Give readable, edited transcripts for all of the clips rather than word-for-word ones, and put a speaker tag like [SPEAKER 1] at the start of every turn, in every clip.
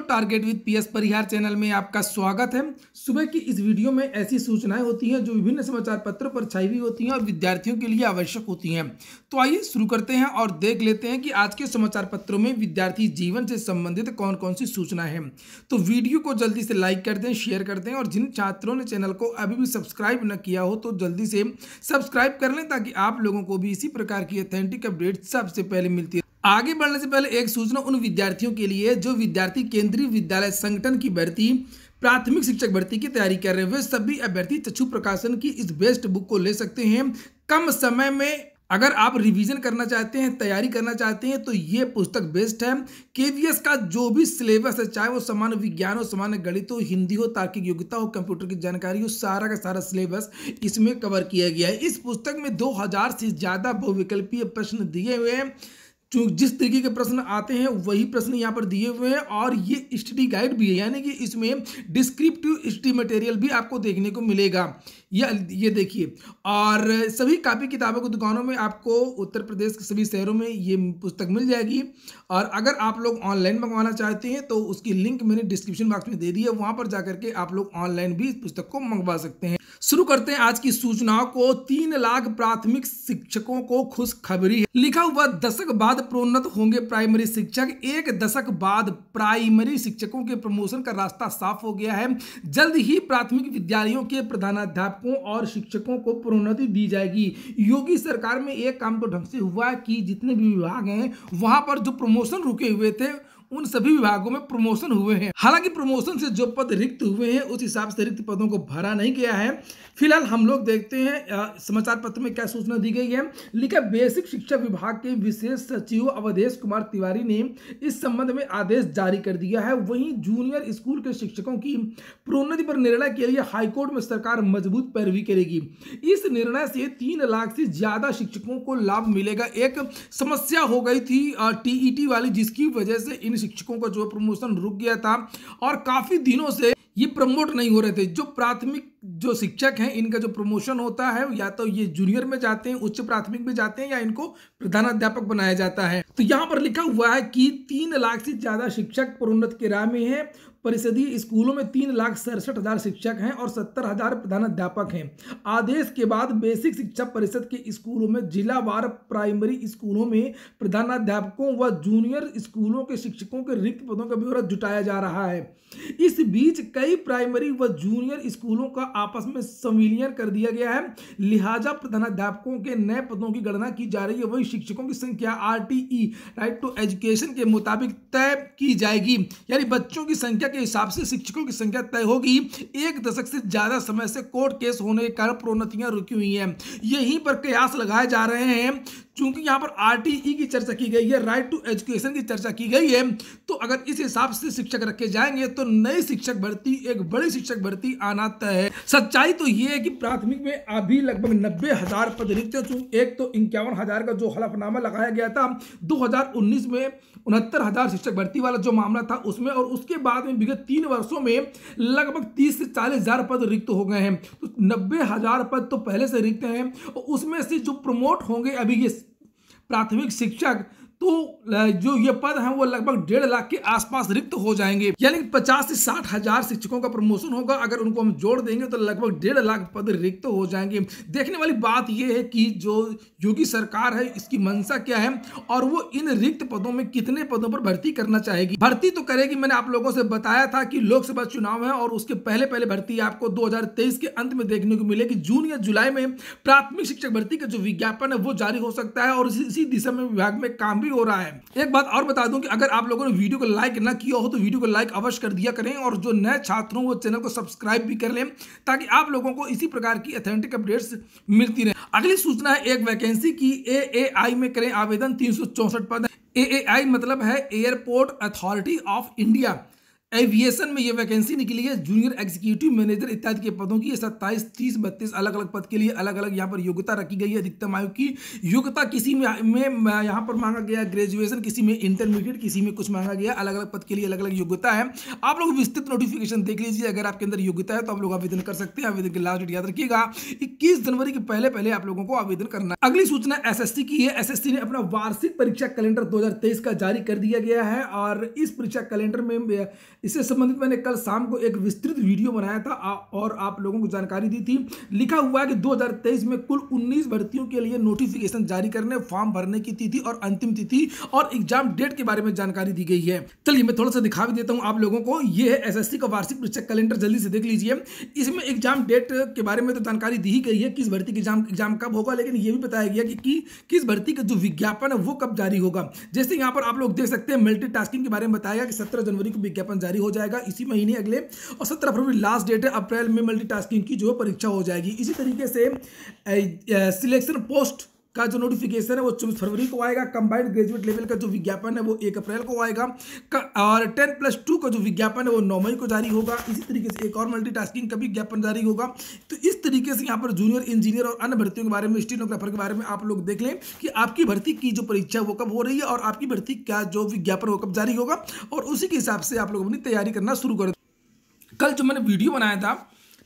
[SPEAKER 1] Target with PS Parihar channel में आपका स्वागत है। सुबह की इस वीडियो में ऐसी सूचनाएं होती हैं जो विभिन्न समाचार पत्रों पर छाई हुई होती हैं और विद्यार्थियों के लिए आवश्यक होती हैं। तो आइए शुरू करते हैं और देख लेते हैं कि आज के समाचार पत्रों में विद्यार्थी जीवन से संबंधित कौन कौन सी सूचनाएं हैं। तो वीडियो को जल्दी से लाइक कर दें, शेयर कर दें और जिन छात्रों ने चैनल को अभी भी सब्सक्राइब न किया हो तो जल्दी से सब्सक्राइब कर लें ताकि आप लोगों को भी इसी प्रकार की ऑथेंटिक अपडेट सबसे पहले मिलती है। आगे बढ़ने से पहले एक सूचना उन विद्यार्थियों के लिए जो विद्यार्थी केंद्रीय विद्यालय संगठन की भर्ती प्राथमिक शिक्षक भर्ती की तैयारी कर रहे हैं। वे सभी अभ्यर्थी चक्षु प्रकाशन की इस बेस्ट बुक को ले सकते हैं कम समय में। अगर आप रिवीजन करना चाहते हैं, तैयारी करना चाहते हैं तो ये पुस्तक बेस्ट है। केवीएस का जो भी सिलेबस है, चाहे वो सामान्य विज्ञान हो, सामान्य गणित हो, हिंदी हो, तार्किक योग्यता हो, कंप्यूटर की जानकारी हो, सारा का सारा सिलेबस इसमें कवर किया गया है। इस पुस्तक में 2000 से ज़्यादा बहुविकल्पीय प्रश्न दिए हुए हैं। जिस तरीके के प्रश्न आते हैं वही प्रश्न यहाँ पर दिए हुए हैं और ये स्टडी गाइड भी है, यानी कि इसमें डिस्क्रिप्टिव स्टडी मटेरियल भी आपको देखने को मिलेगा। ये देखिए, और सभी कापी किताबों की दुकानों में आपको उत्तर प्रदेश के सभी शहरों में ये पुस्तक मिल जाएगी। और अगर आप लोग ऑनलाइन मंगवाना चाहते हैं तो उसकी लिंक मैंने डिस्क्रिप्शन बॉक्स में दे दी है, वहाँ पर जाकर के आप लोग ऑनलाइन भी इस पुस्तक को मंगवा सकते हैं। शुरू करते हैं आज की सूचनाओं को। 3 लाख प्राथमिक शिक्षकों को खुशखबरी है। लिखा हुआ दशक बाद प्रोन्नत होंगे प्राइमरी शिक्षक। 1 दशक बाद प्राइमरी शिक्षकों के प्रमोशन का रास्ता साफ हो गया है। जल्द ही प्राथमिक विद्यालयों के प्रधानाध्यापकों और शिक्षकों को प्रोन्नति दी जाएगी। योगी सरकार में एक काम तो ढंग से हुआ कि जितने भी विभाग हैं वहां पर जो प्रमोशन रुके हुए थे उन सभी विभागों में प्रमोशन हुए हैं। हालांकि प्रमोशन से जो पद रिक्त हुए हैं उस हिसाब से रिक्त पदों को भरा नहीं गया है। फिलहाल हम लोग देखते हैं समाचार पत्र में क्या सूचना दी गई है। लिखा, बेसिक शिक्षा विभाग के विशेष सचिव अवधेश कुमार तिवारी ने इस संबंध में आदेश जारी कर दिया है। वहीं जूनियर स्कूल के शिक्षकों की प्रोन्नति पर निर्णय के लिए हाईकोर्ट में सरकार मजबूत पैरवी करेगी। इस निर्णय से 3 लाख से ज्यादा शिक्षकों को लाभ मिलेगा। एक समस्या हो गई थी टीईटी वाली, जिसकी वजह से इन शिक्षकों का जो प्रमोशन रुक गया था और काफी दिनों से ये प्रमोट नहीं हो रहे थे। जो प्राथमिक जो शिक्षक हैं इनका जो प्रमोशन होता है या तो ये जूनियर में जाते हैं, उच्च प्राथमिक में जाते हैं, या इनको प्रधानाध्यापक बनाया जाता है। तो यहाँ पर लिखा हुआ है कि 3 लाख से ज्यादा शिक्षक प्रोन्नति के राह में है। परिषदीय स्कूलों में 3,67,000 शिक्षक हैं और 70,000 प्रधानाध्यापक हैं। आदेश के बाद बेसिक शिक्षा परिषद के स्कूलों में जिलावार प्राइमरी स्कूलों में प्रधानाध्यापकों व जूनियर स्कूलों के शिक्षकों के रिक्त पदों का ब्यौरा जुटाया जा रहा है। इस बीच कई प्राइमरी व जूनियर स्कूलों का आपस में संविलियन कर दिया गया है। लिहाजा प्रधानाध्यापकों के नए पदों की गणना की जा रही है। वही शिक्षकों की संख्या आरटीई राइट टू एजुकेशन के मुताबिक तय की जाएगी, यानी बच्चों की संख्या के हिसाब से शिक्षकों की संख्या तय होगी। 1 दशक से ज्यादा समय से कोर्ट केस होने के कारण प्रोन्नतियां रुकी हुई हैं। यहीं पर कयास लगाए जा रहे हैं। चूंकि यहाँ पर आरटीई की चर्चा की गई है, राइट टू एजुकेशन की चर्चा की गई है, तो अगर इस हिसाब से शिक्षक रखे जाएंगे तो नई शिक्षक भर्ती, एक बड़ी शिक्षक भर्ती आना तय है। सच्चाई तो ये है कि प्राथमिक में अभी लगभग 90,000 पद रिक्त हैं। एक तो 51,000 का जो हलफनामा लगाया गया था 2019 में, 69,000 शिक्षक भर्ती वाला जो मामला था उसमें, और उसके बाद में विगत 3 वर्षों में लगभग 30 से 40,000 पद रिक्त हो गए हैं। तो 90,000 पद तो पहले से रिक्त हैं और उसमें से जो प्रमोट होंगे अभी ये प्राथमिक शिक्षक, तो जो ये पद हैं वो लगभग 1.5 लाख के आसपास रिक्त हो जाएंगे। यानी 50 से 60,000 शिक्षकों का प्रमोशन होगा। अगर उनको हम जोड़ देंगे तो लगभग 1.5 लाख पद रिक्त हो जाएंगे। देखने वाली बात यह है कि जो योगी सरकार है इसकी मंशा क्या है और वो इन रिक्त पदों में कितने पदों पर भर्ती करना चाहेगी। भर्ती तो करेगी, मैंने आप लोगों से बताया था कि लोकसभा चुनाव है और उसके पहले भर्ती आपको 2023 के अंत में देखने को मिलेगी। जून या जुलाई में प्राथमिक शिक्षक भर्ती का जो विज्ञापन है वो जारी हो सकता है और इसी दिशा में विभाग में काम हो रहा है। एक बात और बता दूं कि अगर आप लोगों ने वीडियो को लाइक ना किया हो तो वीडियो को लाइक अवश्य कर दिया करें और जो नए छात्र हो वो चैनल को सब्सक्राइब भी कर लें ताकि आप लोगों को इसी प्रकार की ऑथेंटिक अपडेट्स मिलती रहे। अगली सूचना है एक वैकेंसी की। एएआई में करें आवेदन, 364 पद। एएआई मतलब है airport authority of India. Aviation में ये वैकेंसी निकली है। जूनियर एग्जीक्यूटिव मैनेजर इत्यादि के पदों की 27, 30, 32 अलग अलग पद के लिए अलग अलग यहाँ पर योग्यता रखी गई है। अधिकतम आयु की योग्यता किसी में यहाँ पर मांगा गया ग्रेजुएशन, किसी में इंटरमीडिएट, किसी में कुछ मांगा गया। अलग अलग पद के लिए अलग अलग योग्यता है। आप लोग विस्तृत नोटिफिकेशन देख लीजिए। अगर आपके अंदर योग्यता है तो आप लोग आवेदन कर सकते हैं। आवेदन की लास्ट डेट याद रखिएगा 21 जनवरी के पहले आप लोगों को आवेदन करना है। अगली सूचना एसएससी की है। एसएससी ने अपना वार्षिक परीक्षा कैलेंडर 2023 का जारी कर दिया गया है और इस परीक्षा कैलेंडर में इससे संबंधित मैंने कल शाम को एक विस्तृत वीडियो बनाया था और आप लोगों को जानकारी दी थी। लिखा हुआ है कि 2023 में कुल 19 भर्तियों के लिए नोटिफिकेशन जारी करने, फॉर्म भरने की तिथि और अंतिम तिथि और एग्जाम डेट के बारे में जानकारी दी गई है। चलिए मैं थोड़ा सा दिखा भी देता हूं आप लोगों को। यह है एसएससी का वार्षिक परीक्षा कैलेंडर, जल्दी से देख लीजिए। इसमें एग्जाम डेट के बारे में तो जानकारी दी ही गई है, किस भर्ती की एग्जाम कब होगा, लेकिन यह भी बताया गया कि किस भर्ती का जो विज्ञापन है वो कब जारी होगा। जैसे यहाँ पर आप लोग देख सकते हैं मल्टीटास्किंग के बारे में बताया कि 17 जनवरी को विज्ञापन जारी हो जाएगा इसी महीने अगले, और 17 फरवरी लास्ट डेट है। अप्रैल में मल्टीटास्किंग की जो परीक्षा हो जाएगी। इसी तरीके से सिलेक्शन पोस्ट का जो नोटिफिकेशन है वो 24 फरवरी को आएगा। कंबाइंड ग्रेजुएट लेवल का जो विज्ञापन है वो 1 अप्रैल को आएगा और 10+2 का जो विज्ञापन है वो 9 मई को जारी होगा। इसी तरीके से एक और मल्टीटास्किंग का विज्ञापन जारी होगा। तो इस तरीके से यहाँ पर जूनियर इंजीनियर और अन्य भर्तियों के बारे में, स्टेनोग्राफर के बारे में आप लोग देख लें कि आपकी भर्ती की जो परीक्षा वो कब हो रही है और आपकी भर्ती का जो विज्ञापन वो कब जारी होगा, और उसी के हिसाब से आप लोग अपनी तैयारी करना शुरू कर। कल जो मैंने वीडियो बनाया था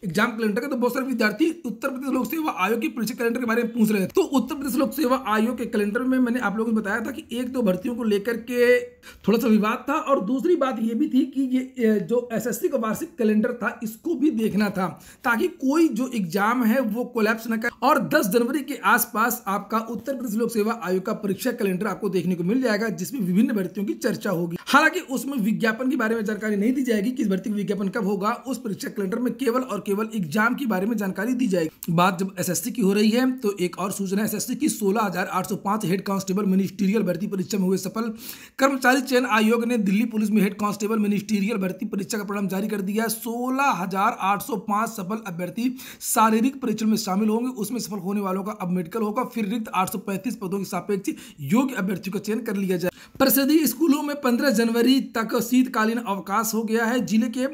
[SPEAKER 1] एग्जाम कैलेंडर का, तो बहुत सारे विद्यार्थी उत्तर प्रदेश लोक सेवा आयोग की परीक्षा कैलेंडर के बारे में पूछ रहे थे। तो उत्तर प्रदेश लोक सेवा आयोग के कैलेंडर में मैंने आप लोगों को बताया था कि एक दो भर्तियों को लेकर के थोड़ा सा विवाद था, और दूसरी बात ये भी थी कि ये जो एसएससी का वार्षिक कैलेंडर था इसको भी देखना था ताकि कोई जो एग्जाम है वो कोलैप्स न करे। और 10 जनवरी के आसपास आपका उत्तर प्रदेश लोक सेवा आयोग का परीक्षा कैलेंडर आपको देखने को मिल जाएगा, जिसमें विभिन्न भर्तियों की चर्चा होगी। हालांकि उसमें विज्ञापन के बारे में जानकारी नहीं दी जाएगी, किस भर्ती का विज्ञापन कब होगा। उस परीक्षा कैलेंडर में केवल और केवल एग्जाम के बारे में जानकारी दी जाएगी। बात जब एसएससी की हो रही है तो एक और सूचना, एसएससी की 16,805 हेड कांस्टेबल मिनिस्टीरियल भर्ती परीक्षा में हुए सफल। कर्मचारी चयन आयोग ने दिल्ली पुलिस में हेड कांस्टेबल मिनिस्टीरियल भर्ती परीक्षा का परिणाम जारी कर दिया है। 16,805 सफल अभ्यर्थी शारीरिक परीक्षण में शामिल होंगे। उसमें सफल होने वालों का अब मेडिकल होगा। फिर रिक्त 835 पदों के सापेक्ष योग्य अभ्यर्थियों का चयन कर लिया जाए। परिषदीय स्कूलों में 15 जनवरी तक शीतकालीन अवकाश हो गया है। जिले के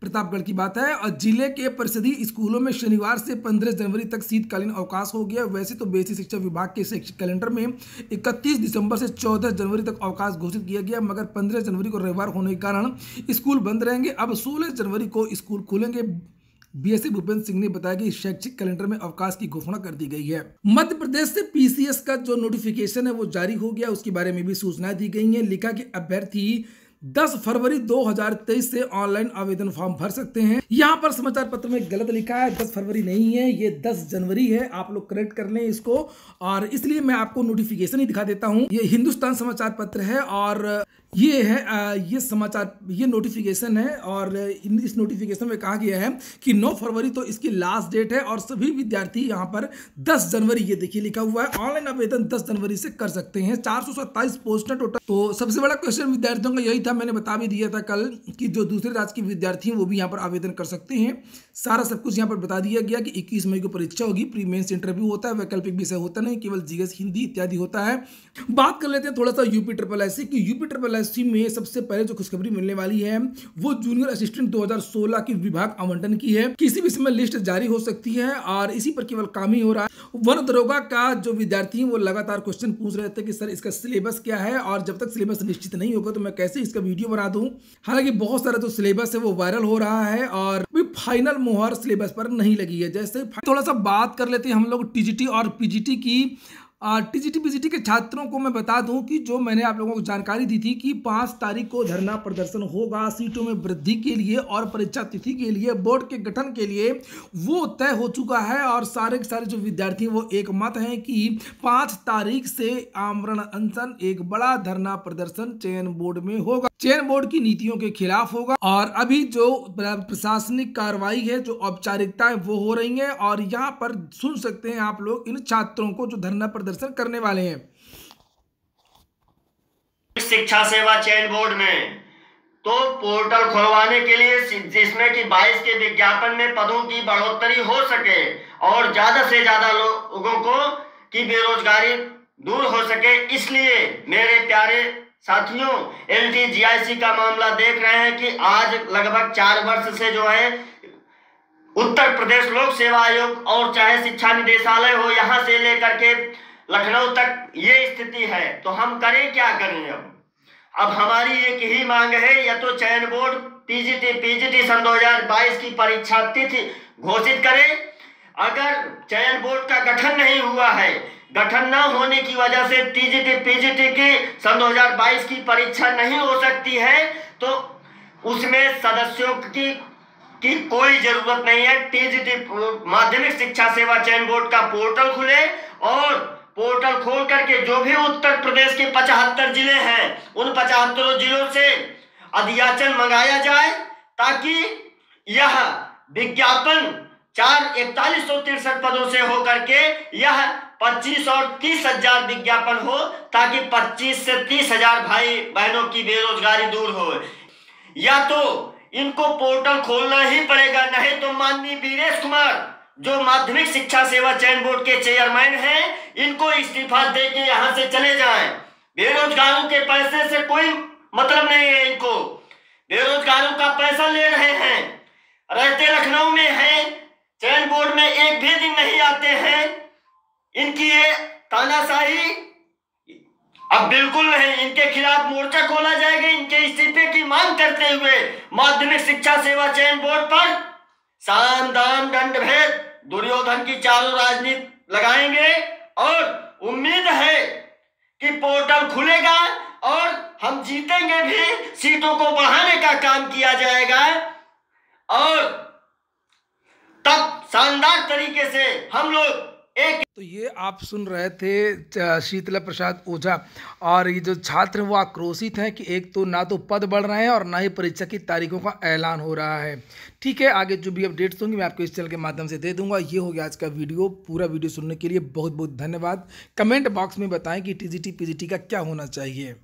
[SPEAKER 1] प्रतापगढ़ की बात है, और जिले के परिषदीय स्कूलों में शनिवार से 15 जनवरी तक शीतकालीन अवकाश हो गया। वैसे तो बेसिक शिक्षा विभाग के शैक्षिक कैलेंडर में 31 दिसंबर से 14 जनवरी तक अवकाश घोषित किया गया, मगर 15 जनवरी को रविवार होने के कारण स्कूल बंद रहेंगे। अब 16 जनवरी को स्कूल खुलेंगे। बीएससी भूपेंद्र सिंह ने बताया कि शैक्षिक कैलेंडर में अवकाश की घोषणा कर दी गई है। मध्य प्रदेश से पीसीएस का जो नोटिफिकेशन है वो जारी हो गया, उसके बारे में भी सूचना दी गई है। लिखा कि अभ्यर्थी 10 फरवरी 2023 से ऑनलाइन आवेदन फॉर्म भर सकते हैं। यहाँ पर समाचार पत्र में गलत लिखा है, 10 फरवरी नहीं है, ये 10 जनवरी है। आप लोग करेक्ट कर लें इसको, और इसलिए मैं आपको नोटिफिकेशन ही दिखा देता हूँ। ये हिंदुस्तान समाचार पत्र है और ये है ये नोटिफिकेशन है, और इस नोटिफिकेशन में कहा गया है कि 9 फरवरी तो इसकी लास्ट डेट है, और सभी विद्यार्थी यहाँ पर 10 जनवरी, ये देखिए लिखा हुआ है, ऑनलाइन आवेदन 10 जनवरी से कर सकते हैं। 427 पोस्ट है टोटल। तो सबसे बड़ा क्वेश्चन विद्यार्थियों का यही था, मैंने बता भी दिया था कल कि जो दूसरे राज्य के विद्यार्थी हैं वो भी यहाँ पर आवेदन कर सकते हैं। सारा सब कुछ यहाँ पर बता दिया गया कि 21 मई को परीक्षा होगी। प्री मेंस इंटरव्यू होता है, वैकल्पिक विषय होता नहीं, केवल जीएस हिंदी इत्यादि होता है। बात कर लेते हैं थोड़ा सा यूपी की। यूपी में सबसे पहले जो खुशखबरी मिलने वाली है वो जूनियर असिस्टेंट 2016 की विभाग आवंटन की है। किसी भी समय लिस्ट जारी हो सकती है और इसी पर केवल काम ही हो रहा है। वन दरोगा का जो विद्यार्थी हैं वो लगातार क्वेश्चन पूछ रहे थे कि सर इसका सिलेबस क्या है, और जब तक सिलेबस निश्चित नहीं होगा तो मैं कैसे इसका वीडियो बना दूं। हालांकि बहुत सारा जो सिलेबस है वो वायरल हो रहा है और फाइनल मोहर सिलेबस पर नहीं लगी है। जैसे थोड़ा सा बात कर लेते हैं हम लोग टीजीटी और पीजीटी की। टीजीटी पीजीटी के छात्रों को मैं बता दूं कि जो मैंने आप लोगों को जानकारी दी थी कि 5 तारीख को धरना प्रदर्शन होगा सीटों में वृद्धि के लिए और परीक्षा तिथि के लिए, बोर्ड के गठन के लिए, वो तय हो चुका है। और सारे के सारे जो विद्यार्थी वो एक मत हैं कि 5 तारीख से आमरण अनशन, एक बड़ा धरना प्रदर्शन चयन बोर्ड में होगा। चयन बोर्ड की नीतियों के खिलाफ होगा। और अभी जो प्रशासनिक कार्रवाई है, जो औपचारिकताएं वो हो रही हैं, और यहाँ पर सुन सकते हैं आप लोग इन छात्रों को जो धरना प्रदर्शन करने वाले हैं।
[SPEAKER 2] शिक्षा सेवा चयन बोर्ड में तो पोर्टल खुलवाने के लिए जिसमें कि 22 के विज्ञापन में पदों की बढ़ोतरी हो सके और ज्यादा से ज्यादा लोगों को की बेरोजगारी दूर हो सके, इसलिए मेरे प्यारे साथियों एलटीजीआईसी का मामला देख रहे हैं कि आज लगभग 4 वर्ष से जो है उत्तर प्रदेश लोक सेवा आयोग और चाहे शिक्षा निदेशालय हो, यहाँ से लेकर के लखनऊ तक ये स्थिति है। तो हम करें क्या करें? अब हमारी एक ही मांग है, या तो चयन बोर्ड टीजीटी पीजीटी सन 2022 की परीक्षा तिथि घोषित करे। अगर चयन बोर्ड का गठन नहीं हुआ है, गठन न होने की वजह से टीजीटी पीजीटी की सन 2022 की परीक्षा नहीं हो सकती है, तो उसमें सदस्यों की कोई जरूरत नहीं है। टीजीटी माध्यमिक शिक्षा सेवा चयन बोर्ड का पोर्टल खुले और पोर्टल खोल करके जो भी उत्तर प्रदेश के 75 जिले हैं उन 75 जिलों से अध्याचन मंगाया जाए, ताकि यह विज्ञापन 4163 पदों से होकर के यह 25 और 30,000 विज्ञापन हो, ताकि 25 से 30,000 भाई बहनों की बेरोजगारी दूर हो। या तो इनको पोर्टल खोलना ही पड़ेगा, नहीं तो माननीय वीरेश कुमार जो माध्यमिक शिक्षा सेवा चयन बोर्ड के चेयरमैन हैं, इनको इस्तीफा दे के यहां से चले जाएं। बेरोजगारों के पैसे से कोई मतलब नहीं है, इनको बेरोजगारों का पैसा ले रहे हैं, रहते लखनऊ में हैं, चयन बोर्ड में एक भी दिन नहीं आते हैं। इनकी ये तानाशाही अब बिल्कुल नहीं, इनके खिलाफ मोर्चा खोला जाएगा। इनके इस्तीफे की मांग करते हुए माध्यमिक शिक्षा सेवा चयन बोर्ड पर साम दाम दंड भेद दुर्योधन की चारों राजनीति लगाएंगे और उम्मीद है कि पोर्टल खुलेगा और हम जीतेंगे भी, सीटों को बढ़ाने का काम किया जाएगा और तब शानदार तरीके से हम लोग एक।
[SPEAKER 1] तो ये आप सुन रहे थे शीतला प्रसाद ओझा, और ये जो छात्र हैं वो आक्रोशित हैं कि एक तो ना तो पद बढ़ रहे हैं और ना ही परीक्षा की तारीखों का ऐलान हो रहा है। ठीक है, आगे जो भी अपडेट्स होंगी मैं आपको इस चैनल के माध्यम से दे दूंगा। ये हो गया आज का वीडियो। पूरा वीडियो सुनने के लिए बहुत बहुत धन्यवाद। कमेंट बॉक्स में बताएं कि टीजीटी पीजीटी का क्या होना चाहिए।